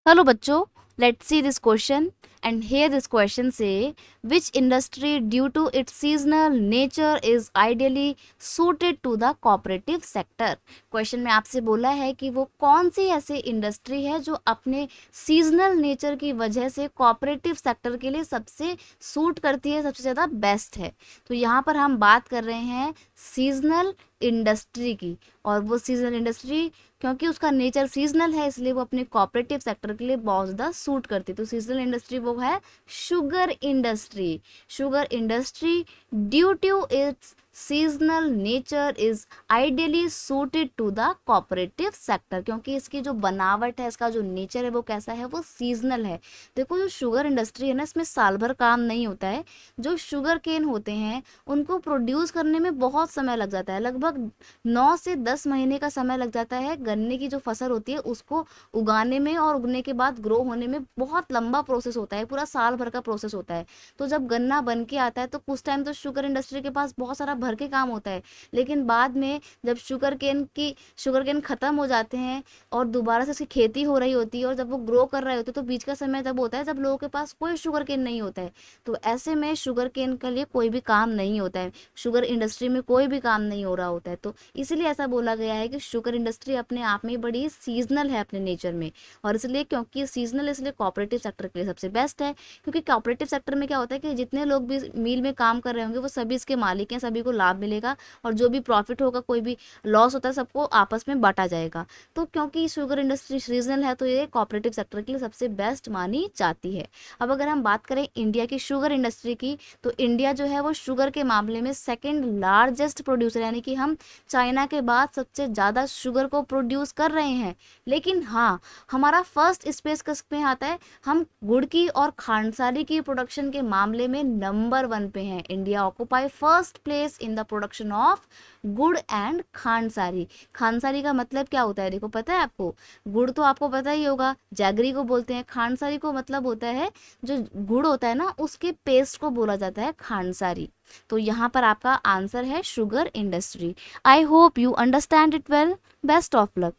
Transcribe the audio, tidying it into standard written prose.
Hello bachcho, let's see this question. And here this question say, which industry due to its seasonal nature is ideally suited to the cooperative sector? Question में आपसे बोला है कि वो कौन सी ऐसी industry है जो अपने सीजनल नेचर की वजह से कोऑपरेटिव सेक्टर के लिए सबसे सूट करती है, सबसे ज़्यादा बेस्ट है। तो यहाँ पर हम बात कर रहे हैं सीजनल इंडस्ट्री की, और वो सीजनल इंडस्ट्री क्योंकि उसका नेचर सीजनल है इसलिए वो अपने कोऑपरेटिव सेक्टर के लिए बहुत ज़्यादा सूट करती है। तो सीजनल इंडस्ट्री वो है sugar industry. Sugar industry due to its seasonal nature is ideally suited to the cooperative sector, क्योंकि इसकी जो बनावट है, इसका जो नेचर है वो कैसा है, वो सीजनल है। देखो जो शुगर इंडस्ट्री है ना, इसमें साल भर काम नहीं होता है। जो शुगर केन होते हैं उनको प्रोड्यूस करने में बहुत समय लग जाता है, लगभग 9 से 10 महीने का समय लग जाता है। गन्ने की जो फसल होती है उसको उगाने में और उगने के बाद ग्रो होने में बहुत लंबा प्रोसेस होता है, पूरा साल भर का प्रोसेस होता है। तो जब गन्ना बन के आता है तो कुछ टाइम तो शुगर इंडस्ट्री के पास बहुत सारा भर के काम होता है, लेकिन बाद में जब शुगर केन खत्म हो जाते हैं और दोबारा से उसकी खेती हो रही होती है और जब वो ग्रो कर रहे होते हैं तो बीच का समय तब होता है जब लोगों के पास कोई शुगर केन नहीं होता है। तो ऐसे में शुगर केन के लिए कोई भी काम नहीं होता है, शुगर इंडस्ट्री में कोई भी काम नहीं हो रहा होता है। तो इसलिए ऐसा बोला गया है कि शुगर इंडस्ट्री अपने आप में बड़ी सीजनल है अपने नेचर में, और इसलिए क्योंकि सीजनल इसलिए कोऑपरेटिव सेक्टर के लिए सबसे बेस्ट है। क्योंकि कोऑपरेटिव सेक्टर में क्या होता है कि जितने लोग भी मिल में काम कर रहे होंगे वो सभी इसके मालिक हैं, सभी को लाभ मिलेगा, और जो भी प्रॉफिट होगा, कोई भी लॉस होता है, सबको आपस में बांटा जाएगा। तो क्योंकि शुगर इंडस्ट्री सीजनल है तो ये कोऑपरेटिव सेक्टर के लिए सबसे बेस्ट मानी जाती है। अब अगर हम बात करें इंडिया की शुगर इंडस्ट्री की, तो इंडिया जो है वो शुगर के मामले में सेकेंड लार्जेस्ट प्रोड्यूसर, यानी कि हम चाइना के बाद सबसे ज़्यादा शुगर को प्रोड्यूस कर रहे हैं। लेकिन हाँ, हमारा फर्स्ट स्पेस किस में आता है, हम गुड़ की और खांडसारी की प्रोडक्शन के मामले में नंबर 1 पे हैं। India occupy first place in the production of गुड़ एंड खांडसारी। खांडसारी का मतलब क्या होता है, देखो पता है आपको? गुड़ तो आपको पता ही होगा, जैगरी को बोलते हैं। खांडसारी को मतलब होता है जो गुड़ होता है ना, उसके पेस्ट को बोला जाता है खांडसारी। तो यहाँ पर आपका आंसर है sugar industry. I hope you understand it well. Best of luck.